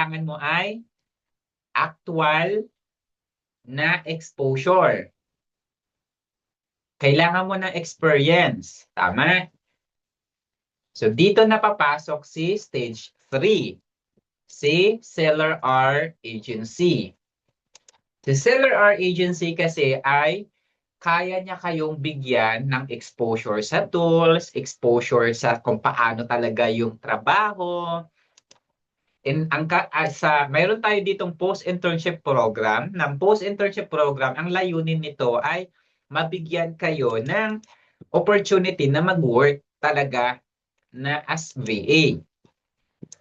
kailangan mo ay actual na exposure. Kailangan mo ng experience. Tama? So, dito na papasok si stage 3. Si Seller R Agency. Si Seller R Agency kasi ay kaya niya kayong bigyan ng exposure sa tools, exposure sa kung paano talaga yung trabaho. Mayroon tayo ditong post-internship program. Ng post-internship program, ang layunin nito ay mabigyan kayo ng opportunity na mag-work talaga na as VA.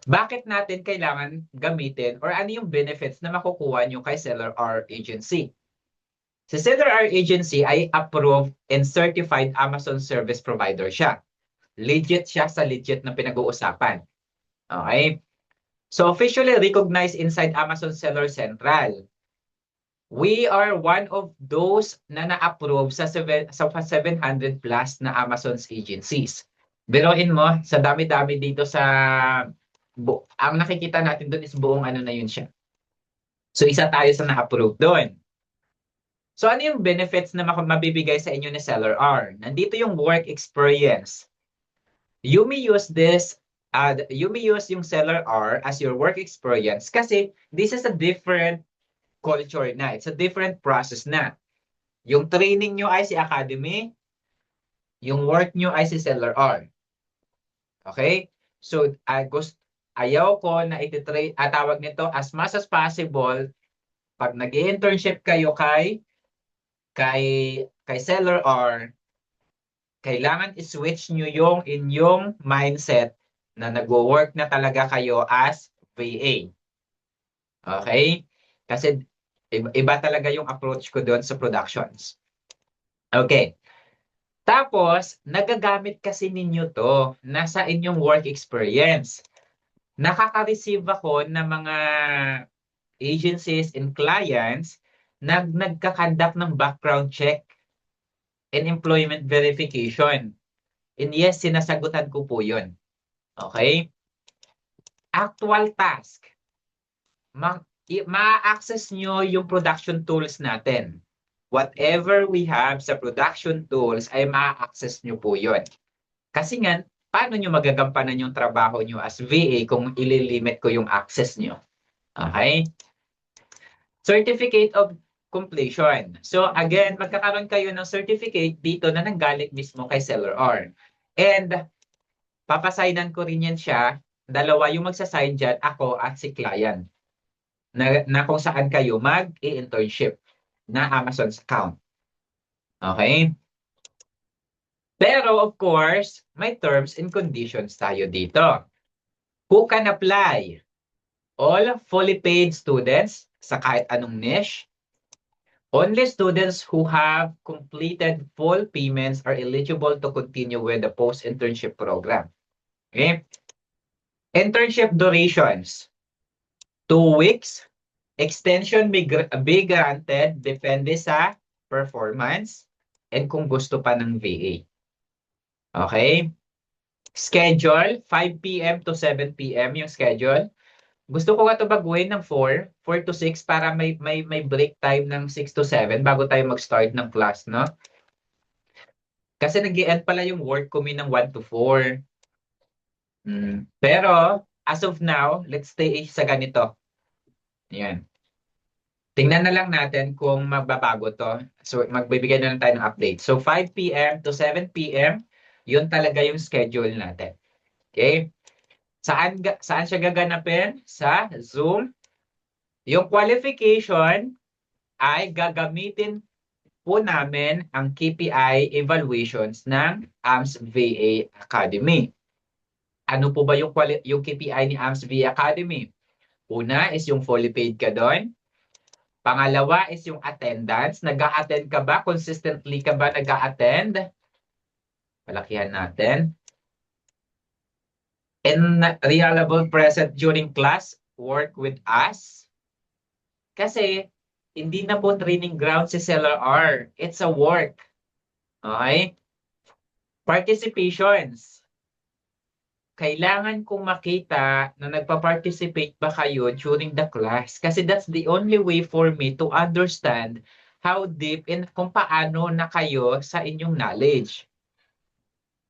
Bakit natin kailangan gamitin or ano yung benefits na makukuha nyo kay Seller R Agency? Si Seller R Agency ay approved and certified Amazon service provider siya. Legit siya sa legit na pinag-uusapan. Okay? So officially recognized inside Amazon Seller Central. We are one of those na na-approve sa 700 plus na Amazon's agencies. Biruin mo, sa dami-dami dito sa ang nakikita natin doon is buong ano na yun siya. So isa tayo sa na-approve doon. So ano yung benefits na mabibigay sa inyo ni Seller R? Nandito yung work experience. You may use yung Seller R as your work experience kasi this is a different culture na. It's a different process na. Yung training nyo ay si Academy, yung work nyo ay si Seller R. Okay? So, ayaw ko na tawag nito as much as possible pag nag-internship kayo kay Seller R, kailangan i-switch nyo yung inyong mindset na nag-work na talaga kayo as VA. Okay? Kasi iba talaga yung approach ko doon sa productions. Okay. Tapos, nagagamit kasi ninyo to nasa inyong work experience. Nakaka-receive ako ng mga agencies and clients na nagkakandak ng background check and employment verification. And yes, sinasagutan ko po yun. Okay? Actual task. Ma-access nyo yung production tools natin. Whatever we have sa production tools ay ma-access nyo po yun. Kasi nga, paano nyo magagampanan yung trabaho nyo as VA kung ililimit ko yung access nyo? Okay? Certificate of completion. So again, magkakaroon kayo ng certificate dito na nanggaling mismo kay Seller R. And papasaynan ko rin yan siya. Dalawa yung magsasign dyan, ako at si client. Na kung saan kayo mag-i-internship na Amazon's account. Okay? Pero of course, may terms and conditions tayo dito. Who can apply? All fully paid students sa kahit anong niche. Only students who have completed full payments are eligible to continue with the post-internship program. Okay? Internship durations. 2 weeks. Extension may be granted depende sa performance and kung gusto pa ng VA. Okay? Schedule, 5 p.m. to 7 p.m. yung schedule. Gusto ko nga ito baguhin ng 4 to 6 para may break time ng 6 to 7 bago tayo mag-start ng class, no? Kasi nag-i-end pala yung work ko ng 1 to 4. Pero, as of now, let's stay sa ganito. Ayan. Tingnan na lang natin kung magbabago to. So, magbibigay na lang tayo ng update. So, 5 p.m. to 7 p.m., yun talaga yung schedule natin. Okay? Saan siya gaganapin? Sa Zoom. Yung qualification ay gagamitin po namin ang KPI evaluations ng AMS VA Academy. Ano po ba yung KPI ni AMS VA Academy? Una is yung fully paid ka doon. Pangalawa is yung attendance. Nag-a-attend ka ba? Consistently ka ba nag-a-attend? Palakihan natin. And reliable present during class, work with us. Kasi, hindi na po training ground si Seller R. It's a work. Okay? Participations. kailangan kong makita na nagpa-participate ba kayo during the class. Kasi that's the only way for me to understand how deep and kung paano na kayo sa inyong knowledge.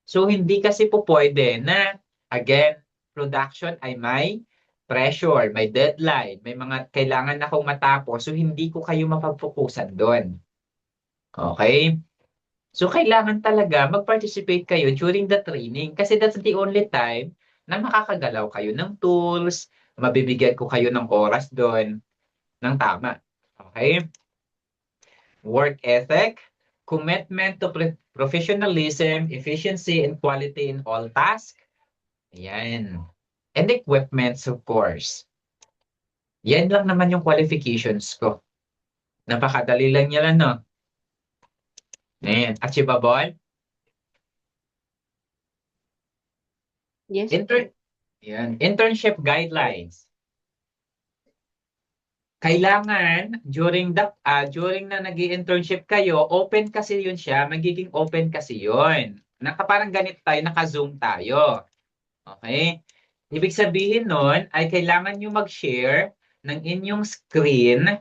So, hindi kasi po pwede na, again, production ay may pressure, may deadline, may mga kailangan na akong matapos. So, hindi ko kayo mapagpupusan doon. Okay? So, kailangan talaga mag-participate kayo during the training kasi that's the only time na makakagalaw kayo ng tools, mabibigyan ko kayo ng oras doon ng tama. Okay? Work ethic, commitment to professionalism, efficiency, and quality in all tasks. Ayan. And equipments, of course. Yan lang naman yung qualifications ko. Napakadali lang yan, no? Ayan. Achievable. Yes. Yan. Internship guidelines. Kailangan during na nag-i-internship kayo, open kasi yun siya, magiging open kasi yun. Parang ganito tayo, naka-Zoom tayo. Okay? Ibig sabihin nun ay kailangan nyo mag-share ng inyong screen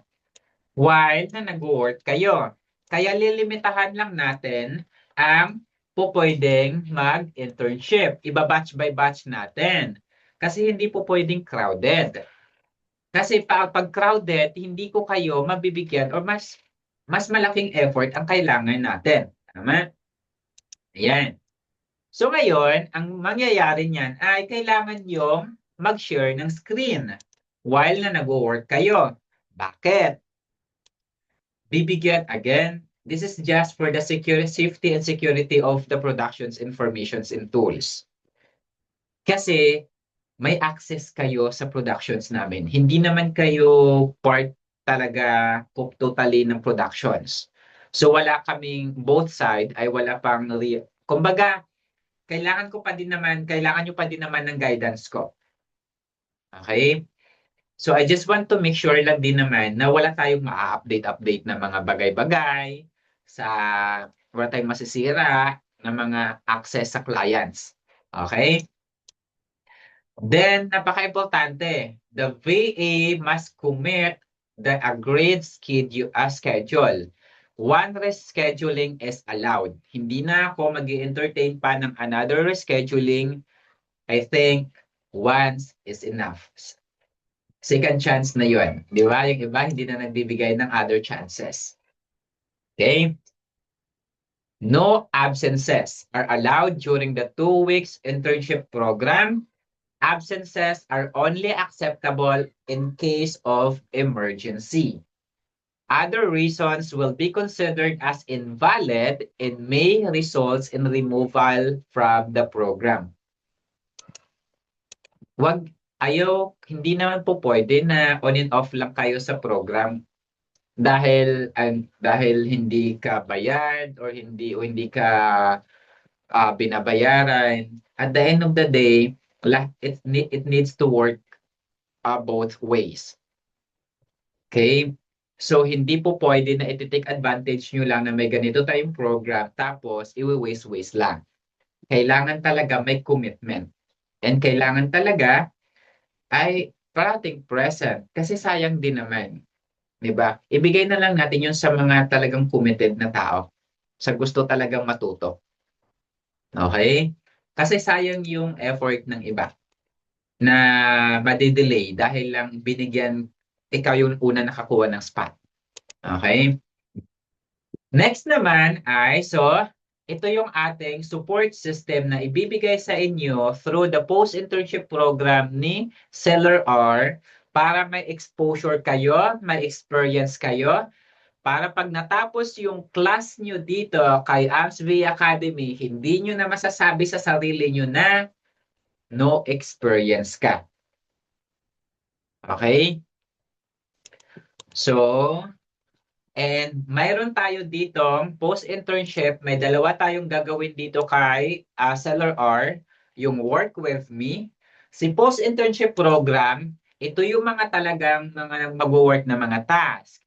while na nag-work kayo. Kaya lilimitahan lang natin ang pwedeng mag-internship. Iba-batch by batch natin. Kasi hindi po pwedeng crowded. Kasi pag crowded, hindi ko kayo mabibigyan or mas malaking effort ang kailangan natin. Tama? Ayan. So ngayon, ang mangyayari niyan ay kailangan yung mag-share ng screen while na nag-work kayo. Bakit? Bibigyan, again, this is just for the safety and security of the production's informations and tools. Kasi may access kayo sa productions namin. Hindi naman kayo part talaga totally ng productions. So wala kaming, both side ay wala pang, kumbaga, kailangan nyo pa din naman ng guidance ko. Okay? So I just want to make sure lang din naman na wala tayong ma-update na mga bagay-bagay, wala tayong masisira na mga access sa clients. Okay? Then, napaka-importante, the VA must commit the agreed schedule. One rescheduling is allowed. Hindi na ako mag-entertain pa ng another rescheduling. I think once is enough. Second chance na yun. Di ba? Yung iba hindi na nagbibigay ng other chances. Okay? No absences are allowed during the 2 weeks internship program. Absences are only acceptable in case of emergency. Other reasons will be considered as invalid and may result in removal from the program. Hindi naman po pwede na on and off lang kayo sa program dahil hindi ka bayad or hindi ka binabayaran. At the end of the day, it needs to work both ways. Okay? So, hindi po pwede na iti-take advantage nyo lang na may ganito tayong program tapos iwi-waste lang. Kailangan talaga may commitment. And kailangan talaga ay parating present kasi sayang din naman. Diba? Ibigay na lang natin yun sa mga talagang committed na tao. Sa gusto talagang matuto. Okay? Kasi sayang yung effort ng iba na madidelay dahil lang ikaw yung una nakakuha ng spot. Okay? Next naman ay, ito yung ating support system na ibibigay sa inyo through the post-internship program ni SellerR para may exposure kayo, may experience kayo, para pag natapos yung class nyo dito kay AMSV Academy, hindi nyo na masasabi sa sarili nyo na no experience ka. Okay? So, and mayroon tayo dito post-internship, may dalawa tayong gagawin dito kay SellerR, yung Work With Me. Si post-internship program, ito yung mga talagang mga mag-work na mga task.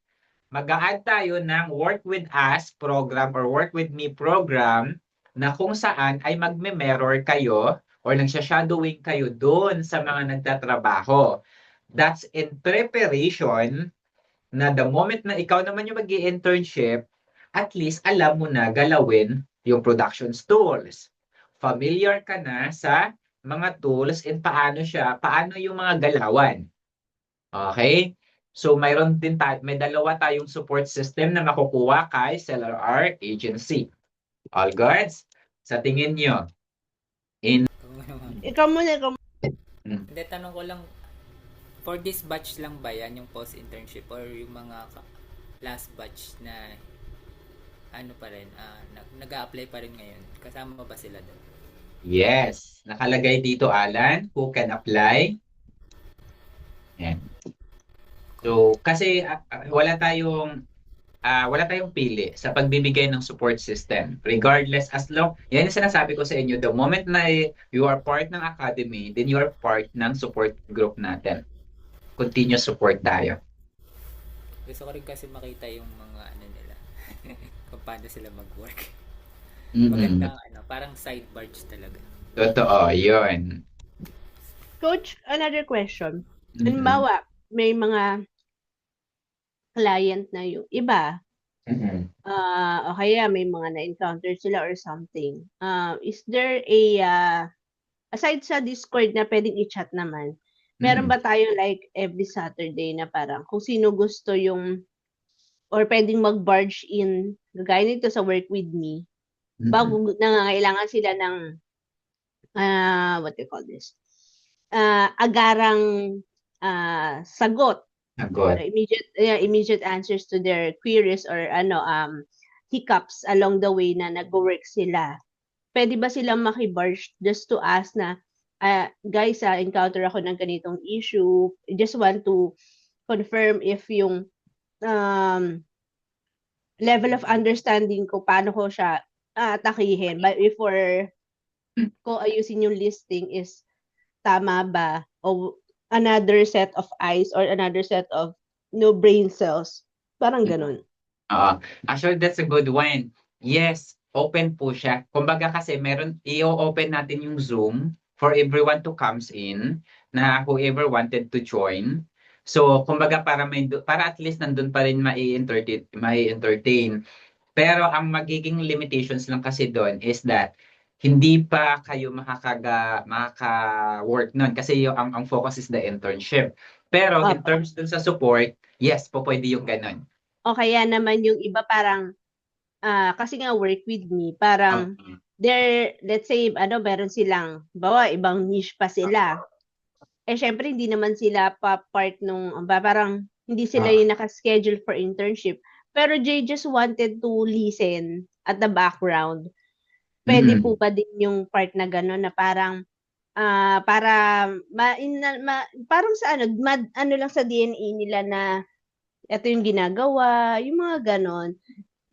Mag-a-add tayo ng Work With Us program or Work With Me program na kung saan ay magme-mirror kayo or nagsha-shadowing kayo doon sa mga nagtatrabaho. That's in preparation na the moment na ikaw naman yung mag-i-internship, at least alam mo na galawin yung production tools. Familiar ka na sa mga tools and paano yung mga galawan. Okay? So mayroon din may dalawa tayong support system na makukuha kay CellRR Agency. All goods? Sa tingin nyo? Ikaw muna, ikaw. Hindi, tanong ko lang, for this batch lang ba yan, yung post-internship, or yung mga last batch na ano pa rin, nag-a-apply pa rin ngayon? Kasama ba sila doon? Yes. Nakalagay dito, Alan, who can apply. Yan. So, kasi wala tayong pili sa pagbibigay ng support system. Regardless, yan yung sinasabi ko sa inyo, the moment na you are part ng academy, then you are part ng support group natin. Continuous support tayo. Gusto ko rin kasi makita yung mga ano nila, kung paano sila mag-work. Magandang parang side barge talaga. Totoo, yun. Coach, another question. Halimbawa, may mga client na yung iba, o kaya may mga na-encounter sila or something. Is there aside sa Discord na pwedeng i-chat naman, meron ba tayo like every Saturday na parang kung sino gusto yung or pwedeng mag-barge in, gaya nito sa Work With Me, bago nangangailangan sila ng what do you call this? Agarang sagot. Or immediate answers to their queries or hiccups along the way na nag-work sila. Pwede ba silang maki-barge just to ask na, guys, encounter ako ng ganitong issue. I just want to confirm if yung level of understanding ko, paano ko siya atakihin. But before ko ayusin yung listing is tama ba? O another set of eyes or another set of brain cells. Parang ganun. Actually, that's a good one. Yes, open po siya. Kumbaga kasi i-open natin yung Zoom for everyone to comes in na whoever wanted to join. So, kumbaga para at least nandun pa rin mai-entertain. Pero ang magiging limitations lang kasi doon is that hindi pa kayo makaka-work nun kasi ang focus is the internship. Pero in terms dun sa support, yes, pwede yung ganun. O kaya naman yung iba parang, kasi nga Work With Me, parang let's say, meron silang, ibang niche pa sila. Syempre, hindi naman sila pa part parang hindi sila yung naka-schedule for internship. Pero they just wanted to listen at the background. Pwede po ba din yung part na gano'n na parang parang sa lang sa DNA nila na ito yung ginagawa, yung mga gano'n.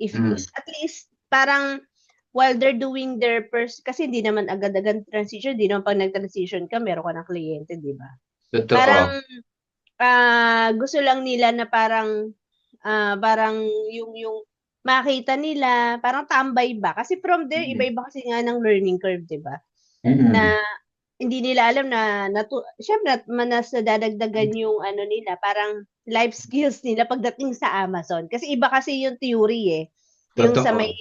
If at least parang while they're doing their kasi hindi naman agad-agad transition, hindi naman pag nag-transition ka, meron ka ng kliyente, di ba? Totoo. Parang gusto lang nila na parang yung makita nila, parang tambay ba? Kasi from there, iba-iba kasi nga ng learning curve, di ba? Na hindi nila alam na syempre, nasa dadagdagan yung nila, parang life skills nila pagdating sa Amazon. Kasi iba kasi yung theory yung sa may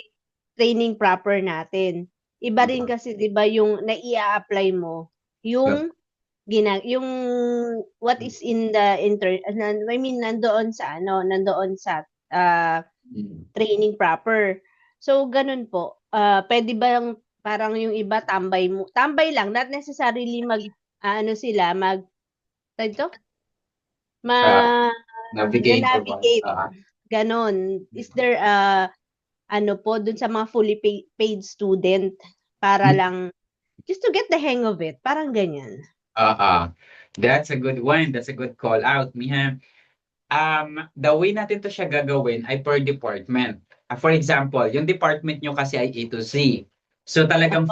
training proper natin. Iba rin kasi, di ba, yung nai-apply mo, yung what is in the nandoon sa training proper. So, ganun po. Pwede ba parang yung iba tambay lang, not necessarily navigate. Ganon. Is there dun sa mga fully paid student para lang just to get the hang of it, parang ganyan. That's a good one. That's a good call out, Miha. The way natin to siya gagawin ay per department. For example, yung department nyo kasi ay A to Z. So talagang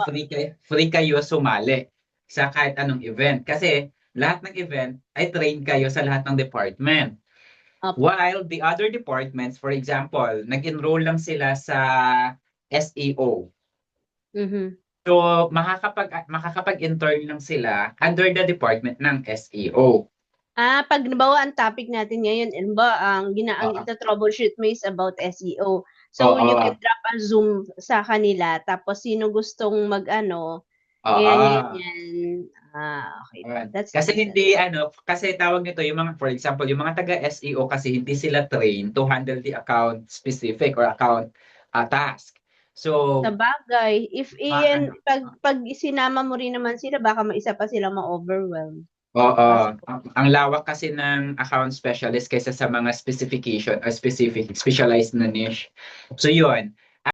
free kayo sumali sa kahit anong event. Kasi lahat ng event ay train kayo sa lahat ng department. While the other departments, for example, nag-enroll lang sila sa SEO. So, makakapag-intern lang sila under the department ng SEO. Pag nabawa ang topic natin ngayon, and ba, ang Oo. ito-troubleshoot mo is about SEO. So, you Oo. can drop a Zoom sa kanila, tapos sino gustong mag-ano, Oo. ganyan. Okay. That's Kasi nice. hindi kasi tawag nito yung mga, for example, yung mga taga SEO kasi hindi sila trained to handle the account specific or account task. So, Sa bagay, if iyan, ano, pag sinama mo rin naman sila, baka isa pa sila ma-overwhelm. oo, Possible. ang lawak kasi ng account specialist kaysa sa mga specification or specific specialized na niche. So, yun.